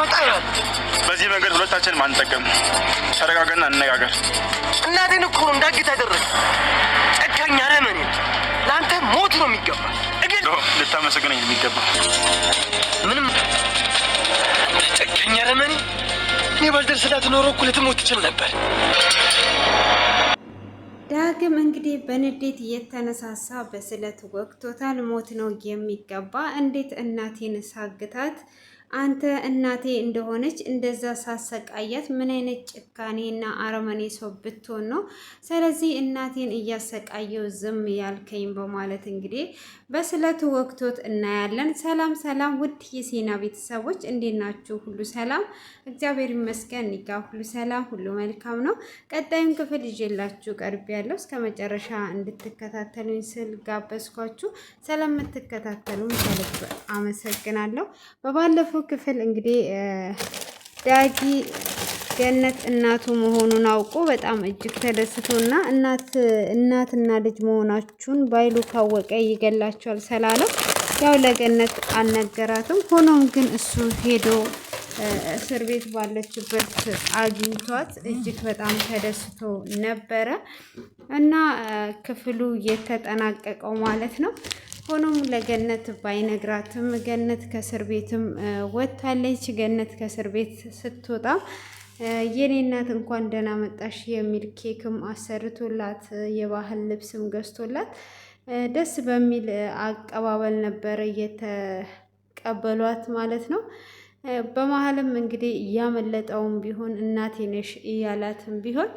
መጣ ይላል። በዚህ መንገድ ሁለታችንም አንጠቀም። ተረጋጋና እንነጋገር። እናቴን እኮ እንዳግት አደረግ። ጨካኝ አረመኔ። ለአንተ ሞት ነው የሚገባ። እግል ልታመሰግነኝ የሚገባ ምንም ጨካኝ አረመኔ። እኔ ባልደርስላት ኖሮ እኮ ልትሞት ትችል ነበር። ዳግም እንግዲህ በንዴት የተነሳሳ በስለት ወቅቶታል። ሞት ነው የሚገባ። እንዴት እናቴን ሳግታት አንተ እናቴ እንደሆነች እንደዛ ሳሰቃያት ምን አይነት ጭካኔና አረመኔ ሰው ብትሆን ነው? ስለዚህ እናቴን እያሰቃየው ዝም ያልከኝ በማለት እንግዲህ በስለቱ ወቅቶት እናያለን። ሰላም ሰላም፣ ውድ የሴና ቤተሰቦች እንዴት ናችሁ? ሁሉ ሰላም እግዚአብሔር ይመስገን። ኒጋ ሁሉ ሰላም፣ ሁሉ መልካም ነው። ቀጣዩን ክፍል ይዤላችሁ ቀርብ ያለው እስከ መጨረሻ እንድትከታተሉኝ ስል ጋበዝኳችሁ። ስለምትከታተሉኝ ከልብ አመሰግናለሁ። በባለፈው ክፍል እንግዲህ ዳጊ ገነት እናቱ መሆኑን አውቆ በጣም እጅግ ተደስቶና እናትና ልጅ መሆናችሁን ባይሉ ካወቀ ይገላቸዋል ስላለው ያው ለገነት አልነገራትም። ሆኖም ግን እሱ ሄዶ እስር ቤት ባለችበት አግኝቷት እጅግ በጣም ተደስቶ ነበረ እና ክፍሉ የተጠናቀቀው ማለት ነው። ሆኖም ለገነት ባይነግራትም ገነት ከእስር ቤትም ወጥታለች። ገነት ከእስር ቤት ስትወጣ የኔ እናት እንኳን ደህና መጣሽ የሚል ኬክም አሰርቶላት የባህል ልብስም ገዝቶላት ደስ በሚል አቀባበል ነበር የተቀበሏት ማለት ነው። በመሀልም እንግዲህ እያመለጠውም ቢሆን እናቴ ነሽ እያላትም ቢሆን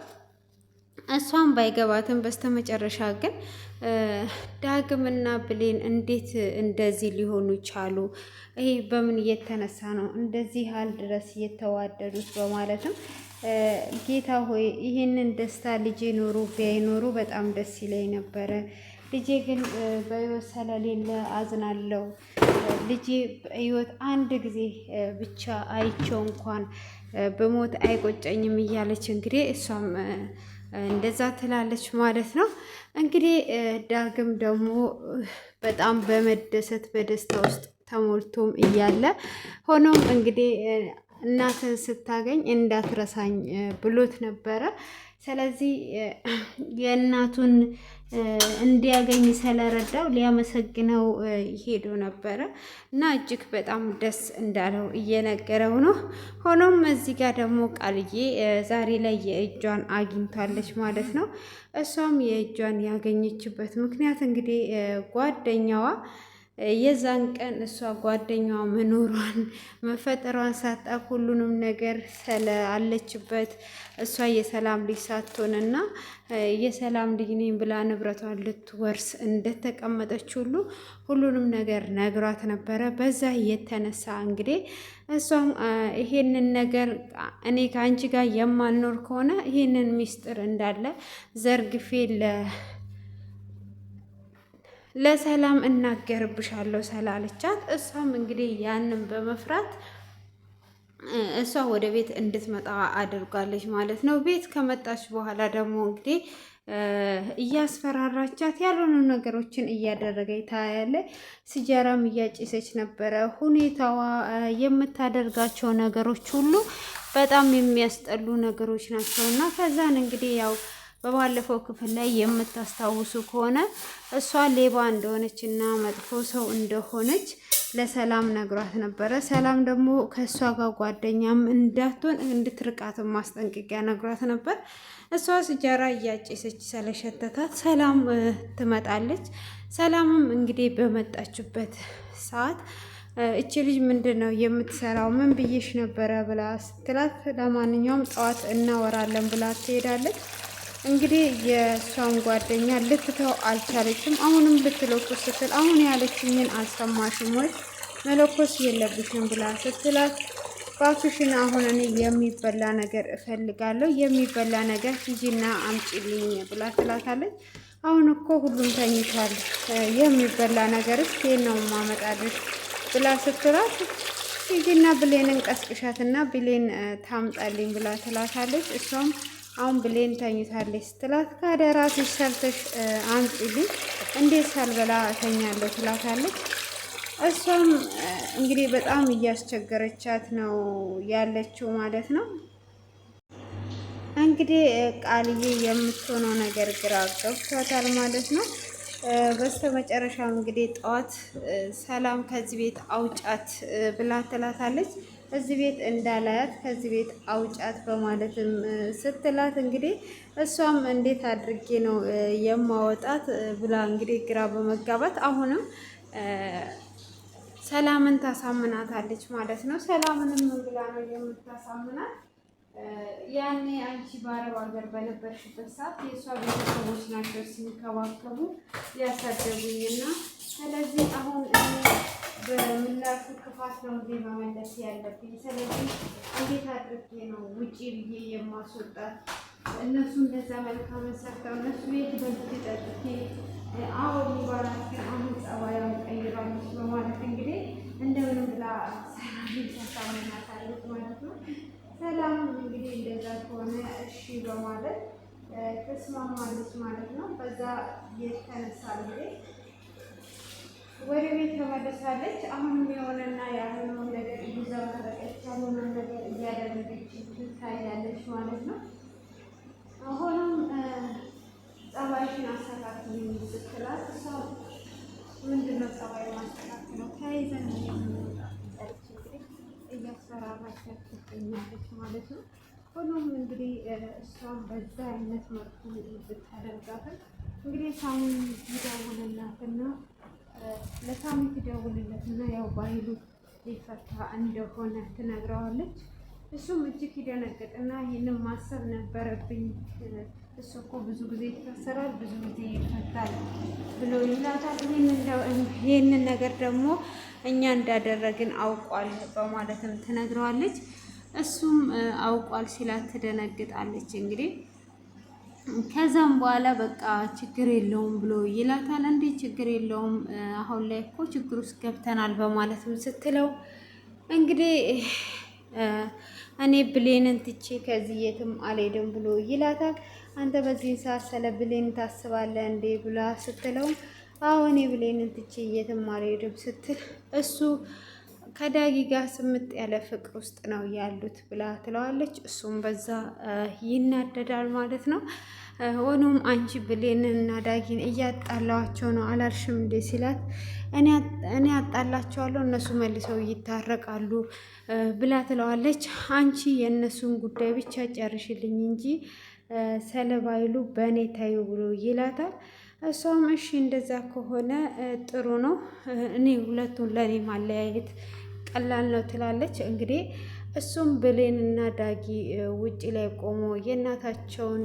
እሷም ባይገባትም በስተመጨረሻ ግን ዳግምና ብሌን እንዴት እንደዚህ ሊሆኑ ቻሉ? ይሄ በምን እየተነሳ ነው እንደዚህ ያህል ድረስ የተዋደዱት? በማለትም ጌታ ሆይ ይህንን ደስታ ልጄ ኖሮ ቢያይ ኖሮ በጣም ደስ ይለኝ ነበረ። ልጄ ግን በህይወት ስለሌለ አዝናለሁ። ልጄ በህይወት አንድ ጊዜ ብቻ አይቼው እንኳን በሞት አይቆጨኝም እያለች እንግዲህ እሷም እንደዛ ትላለች ማለት ነው። እንግዲህ ዳግም ደግሞ በጣም በመደሰት በደስታ ውስጥ ተሞልቶም እያለ ሆኖም እንግዲህ እናትን ስታገኝ እንዳትረሳኝ ብሎት ነበረ። ስለዚህ የእናቱን እንዲያገኝ ስለረዳው ሊያመሰግነው ሄዶ ነበረ እና እጅግ በጣም ደስ እንዳለው እየነገረው ነው። ሆኖም እዚህ ጋር ደግሞ ቃልዬ ዛሬ ላይ የእጇን አግኝታለች ማለት ነው። እሷም የእጇን ያገኘችበት ምክንያት እንግዲህ ጓደኛዋ የዛን ቀን እሷ ጓደኛዋ መኖሯን መፈጠሯን ሳጣ ሁሉንም ነገር ስላለችበት እሷ የሰላም ልጅ ሳትሆንና የሰላም ልጅ ነኝ ብላ ንብረቷን ልትወርስ እንደተቀመጠች ሁሉ ሁሉንም ነገር ነግሯት ነበረ። በዛ የተነሳ እንግዲህ እሷም ይሄንን ነገር እኔ ከአንቺ ጋር የማልኖር ከሆነ ይሄንን ሚስጥር እንዳለ ዘርግፌ ለሰላም እናገርብሻለሁ ስላለቻት እሷም እንግዲህ ያንን በመፍራት እሷ ወደ ቤት እንድትመጣ አድርጋለች ማለት ነው። ቤት ከመጣች በኋላ ደግሞ እንግዲህ እያስፈራራቻት ያልሆኑ ነገሮችን እያደረገች ታያለ። ሲጃራም እያጨሰች ነበረ። ሁኔታዋ የምታደርጋቸው ነገሮች ሁሉ በጣም የሚያስጠሉ ነገሮች ናቸው እና ከዛን እንግዲህ ያው በባለፈው ክፍል ላይ የምታስታውሱ ከሆነ እሷ ሌባ እንደሆነች እና መጥፎ ሰው እንደሆነች ለሰላም ነግሯት ነበረ። ሰላም ደግሞ ከእሷ ጋር ጓደኛም እንዳትሆን እንድትርቃትም ማስጠንቀቂያ ነግሯት ነበር። እሷ ሲጃራ እያጨሰች ስለሸተታት ሰላም ትመጣለች። ሰላምም እንግዲህ በመጣችበት ሰዓት እቺ ልጅ ምንድን ነው የምትሰራው? ምን ብዬሽ ነበረ ብላ ስትላት ለማንኛውም ጠዋት እናወራለን ብላ ትሄዳለች። እንግዲህ የእሷን ጓደኛ ልትተው አልቻለችም። አሁንም ልትለኩስ ስትል አሁን ያለችኝን አልሰማሽም ወይ? መለኮስ የለብሽም ብላ ስትላት ባክሽን አሁን እኔ የሚበላ ነገር እፈልጋለሁ፣ የሚበላ ነገር ሂጂና አምጪልኝ ብላ ትላታለች። አሁን እኮ ሁሉም ተኝቷል፣ የሚበላ ነገርስ ከየት ነው ማመጣልሽ ብላ ስትላት ሂጂና ብሌንን ቀስቅሻትና ብሌን ታምጣልኝ ብላ ትላታለች። እሷም አሁን ብሌን ተኝታለች ስትላት ካደ ራስሽ ሰርተሽ አምጪልኝ እንዴት ሳልበላ እተኛለሁ ትላታለች። እሷም እንግዲህ በጣም እያስቸገረቻት ነው ያለችው ማለት ነው። እንግዲህ ቃልዬ የምትሆነው ነገር ግራ ገብቷታል ማለት ነው። በስተመጨረሻም እንግዲህ ጠዋት ሰላም ከዚህ ቤት አውጫት ብላ ትላታለች። እዚህ ቤት እንዳላያት ከዚህ ቤት አውጫት በማለትም ስትላት እንግዲህ እሷም እንዴት አድርጌ ነው የማወጣት ብላ እንግዲህ ግራ በመጋባት አሁንም ሰላምን ታሳምናታለች ማለት ነው። ሰላምንም ብላ ነው የምታሳምናት። ያኔ አንቺ በአረብ ሀገር በነበርሽበት ሰዓት የእሷ ቤተሰቦች ናቸው ሲንከባከቡ ያሳደጉኝና ስለዚህ አሁን እኔ በምላሹ ክፋት ነው እንዴ መመለስ ያለብኝ? ስለዚህ እንዴት አድርጌ ነው ውጪ ብዬ የማስወጣት? እነሱ እንደዛ መልካም ሰርተው እነሱ ቤት በልቼ ጠጥቼ አዎ የሚባላት ግን አሁን ጸባያውን ቀይራለች በማለት እንግዲህ እንደምንም ብላ ሰላም ታሳምናታለች ማለት ነው። ሰላም እንግዲህ እንደዛ ከሆነ እሺ በማለት ተስማማለች ማለት ነው። በዛ የተነሳ እንግዲህ ወደ ቤት ተመለሳለች። አሁንም የሆነና ያልሆነውን ነገር እየዘመረቀች ያልሆነውን ነገር እያደረገች ትታያለች ማለት ነው። አሁንም ጸባይሽን አስተካክል ስትላት እሷ ምንድነው ጸባይ ማስተካከለው ተያይዘን የምንወጣች እንግዲህ እያስፈራራቻት ትገኛለች ማለት ነው። ሆኖም እንግዲህ እሷም በዛ አይነት መልኩ ብታደርጋትም እንግዲህ ሳምንት ይደውልላትና ለሳምንት ይደውልለትና ያው ባይሉ ሊፈታ እንደሆነ ትነግረዋለች። እሱም እጅግ ይደነግጥና ይህንን ማሰብ ነበረብኝ፣ እሱ እኮ ብዙ ጊዜ ይታሰራል፣ ብዙ ጊዜ ይፈታል ብሎ ይላታል። ይህንን ነገር ደግሞ እኛ እንዳደረግን አውቋል በማለትም ትነግረዋለች። እሱም አውቋል ሲላት ትደነግጣለች። እንግዲህ ከዛም በኋላ በቃ ችግር የለውም ብሎ ይላታል። እንዴ ችግር የለውም አሁን ላይ እኮ ችግር ውስጥ ገብተናል በማለትም ስትለው እንግዲህ እኔ ብሌንን ትቼ ከዚህ የትም አልሄድም ብሎ ይላታል። አንተ በዚህ ሰዓት ስለ ብሌን ታስባለህ እንዴ ብላ ስትለው አዎ እኔ ብሌንን ትቼ የትም አልሄድም ስትል እሱ ከዳጊ ጋር ስምጥ ያለ ፍቅር ውስጥ ነው ያሉት ብላ ትለዋለች። እሱም በዛ ይናደዳል ማለት ነው። ሆኖም አንቺ ብሌንና ዳጊን እያጣላዋቸው ነው አላልሽም እንዴ ሲላት እኔ አጣላቸዋለሁ እነሱ መልሰው ይታረቃሉ ብላ ትለዋለች። አንቺ የእነሱን ጉዳይ ብቻ ጨርሽልኝ እንጂ ሰለባይሉ በእኔ ታዩ ብሎ ይላታል። እሷም እሺ እንደዛ ከሆነ ጥሩ ነው፣ እኔ ሁለቱን ለእኔ ማለያየት ቀላል ነው ትላለች። እንግዲህ እሱም ብሌንና ዳጊ ውጭ ላይ ቆሞ የእናታቸውን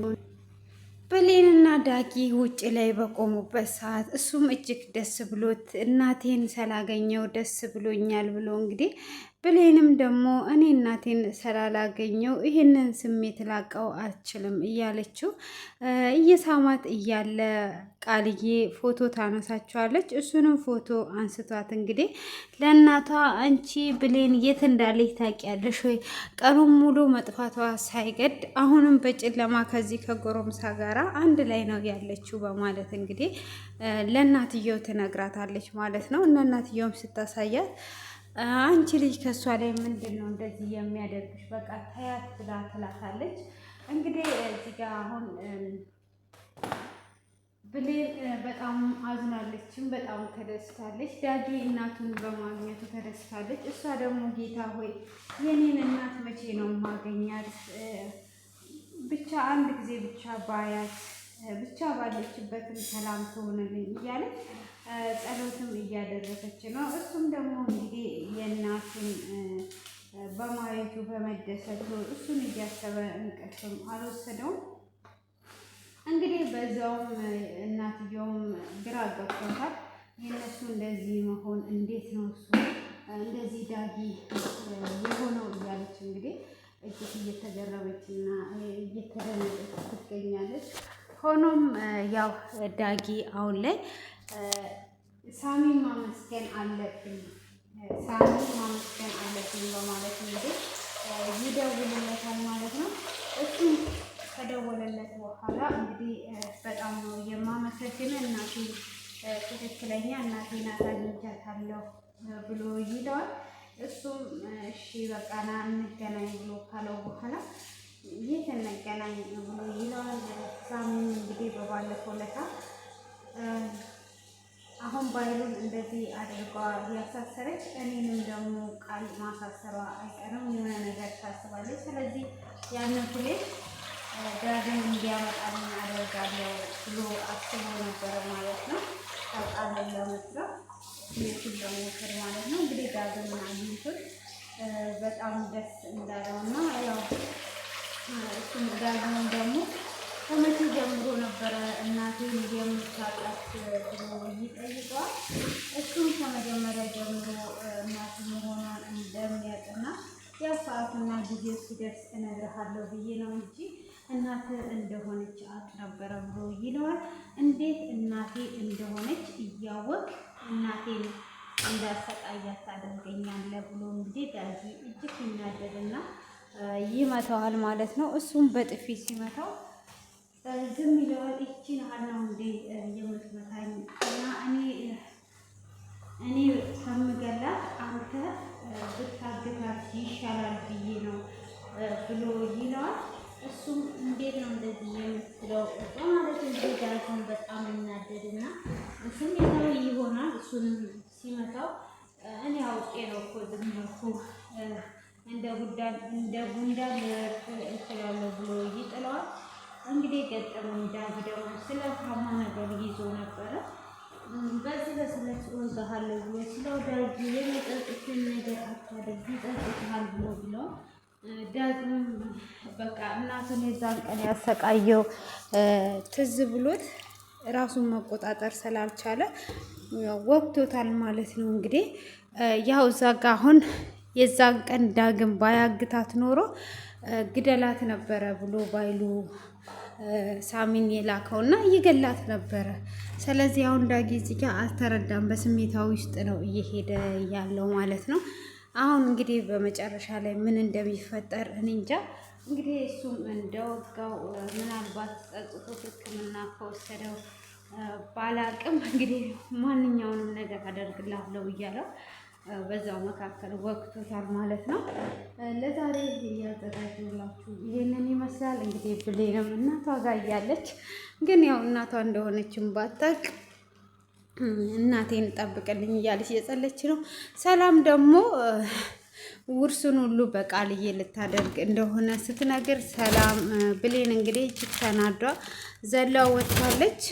ብሌንና ዳጊ ውጭ ላይ በቆሙበት ሰዓት እሱም እጅግ ደስ ብሎት እናቴን ስላገኘው ደስ ብሎኛል ብሎ እንግዲህ ብሌንም ደግሞ እኔ እናቴን ስላላገኘው ይህንን ስሜት ላቀው አልችልም እያለችው እየሳማት እያለ ቃልዬ ፎቶ ታነሳቸዋለች። እሱንም ፎቶ አንስቷት እንግዲህ ለእናቷ አንቺ ብሌን የት እንዳለች ታውቂያለሽ ወይ? ቀኑን ሙሉ መጥፋቷ ሳይገድ አሁንም በጨለማ ከዚህ ከጎረምሳ ጋራ አንድ ላይ ነው ያለችው በማለት እንግዲህ ለእናትየው ትነግራታለች ማለት ነው። እና እናትየውም ስታሳያት አንቺ ልጅ ከእሷ ላይ ምንድን ነው እንደዚህ የሚያደርግሽ? በቃ ታያት ብላ ትላታለች። እንግዲህ እዚህ ጋር አሁን ብሌን በጣም አዝናለችም፣ በጣም ተደስታለች። ዳጊ እናቱን በማግኘቱ ተደስታለች። እሷ ደግሞ ጌታ ሆይ የኔን እናት መቼ ነው ማገኛት? ብቻ አንድ ጊዜ ብቻ ባያት ብቻ ባለችበትም ሰላም ትሆንልኝ እያለች ጸሎትም እያደረሰች ነው። እሱም ደግሞ እንግዲህ የእናቱን በማየቱ በመደሰቱ እሱን እያሰበ እንቅልፍም አልወሰደውም። እንግዲህ በዛውም እናትየውም ግራ ገብቶታል። የእነሱ እንደዚህ መሆን እንዴት ነው እሱ እንደዚህ ዳጊ የሆነው እያለች እንግዲህ እጅግ እየተገረመችና እየተደነቀች ትገኛለች። ሆኖም ያው ዳጊ አሁን ላይ ሳሚን ማመስገን አለብኝ በማለት እንግዲህ ይደውልለታል ማለት ነው። እሱም ከደወለለት በኋላ እንግዲህ በጣም ነው የማመሰግነው እናቴ ትክክለኛ እናቴ ናት አግኝቻታለሁ ብሎ ይለዋል። እሱም እሺ በቃ ና እንገናኝ ብሎ ካለው በኋላ የት እንገናኝ ብሎ ይለዋል። ሳሚም እንግዲህ በባለፈው ለታ አሁን ባይሉን እንደዚህ አድርጓ ያሳሰረች እኔንም ደግሞ ቃል ማሳሰሯ አይቀርም፣ የሆነ ነገር ታስባለች። ስለዚህ ያንን ፕሌን ዳግም እንዲያመጣልኝ አደርጋለሁ ብሎ አስቦ ነበረ ማለት ነው። ቃልን ለመስራት ቤቱን ለመውሰድ ማለት ነው። እንግዲህ ዳግምን አግኝቶት በጣም ደስ እንዳለውና ያው እሱም ዳግምን ደግሞ ከመቼ ጀምሮ ነበረ እናቴን የምታውቃት ብሎ ይጠይቀዋል። እሱም ከመጀመሪያ ጀምሮ እናት መሆኗን እንደሚያውቅና ያው ሰዓቱና ጊዜው ሲደርስ እነግርሃለሁ ብዬ ነው እንጂ እናት እንደሆነች አውቅ ነበረ ብሎ ይለዋል። እንዴት እናቴ እንደሆነች እያወቅ እናቴን እንዳሰቃያት ታደርገኛለህ ብሎ እንግዲህ ዳጊ እጅግ ይናደድና ይመታዋል ማለት ነው። እሱም በጥፊ ሲመታው ዝም ይለዋል። ይቺን ያህል ነው እንዴ የምትመታኝ? እና እኔ ከምገላት አንተ ብታግታት ይሻላል ብዬ ነው ብሎ ይለዋል። እሱም እንዴት ነው እንደዚህ የምትለው ማለት እንግዲህ ዳግም በጣም ይናደድና ስሜታዊ ይሆናል። እሱንም ሲመታው እኔ አውቄ ነው እኮ ዝም ያልኩህ እንደ ጉንዳን እችላለሁ ብሎ ይጥለዋል። እንግዲህ ገጠመኝ ዳጊ ደግሞ ስለታማ ነገር ይዞ ነበረ። በዚህ በስለት ወጋሃለሁ ብሎ ስለው ዳጊ የሚጠጡትን ነገር አታደርግ ይጠጡታል ብሎ ብለው ዳግም በቃ እናቱን የዛን ቀን ያሰቃየው ትዝ ብሎት ራሱን መቆጣጠር ስላልቻለ ወቅቶታል ማለት ነው። እንግዲህ ያው እዛ ጋ አሁን የዛን ቀን ዳግም ባያግታት ኖሮ ግደላት ነበረ ብሎ ባይሉ ሳሚን የላከውና ይገላት ነበረ። ስለዚህ አሁን ዳጊ እዚህ ጋር አልተረዳም፣ በስሜታዊ ውስጥ ነው እየሄደ ያለው ማለት ነው። አሁን እንግዲህ በመጨረሻ ላይ ምን እንደሚፈጠር እኔ እንጃ። እንግዲህ እሱም እንደወጋው ምናልባት ጸጽቶ ሕክምና ከወሰደው ባላቅም እንግዲህ ማንኛውንም ነገር አደርግልሃለሁ እያለው በዛው መካከል ወቅቶታል ማለት ነው። ለዛሬ ያዘጋጀሁላችሁ ይሄንን ይመስላል። እንግዲህ ብሌንም እናቷ ጋር እያለች ግን ያው እናቷ እንደሆነችም ባታውቅ እናቴን ጠብቅልኝ እያለች እየጸለች ነው። ሰላም ደግሞ ውርሱን ሁሉ በቃልዬ ልታደርግ እንደሆነ ስትነግር ሰላም ብሌን እንግዲህ እጅግ ተናዷ ዘላ ወጥታለች።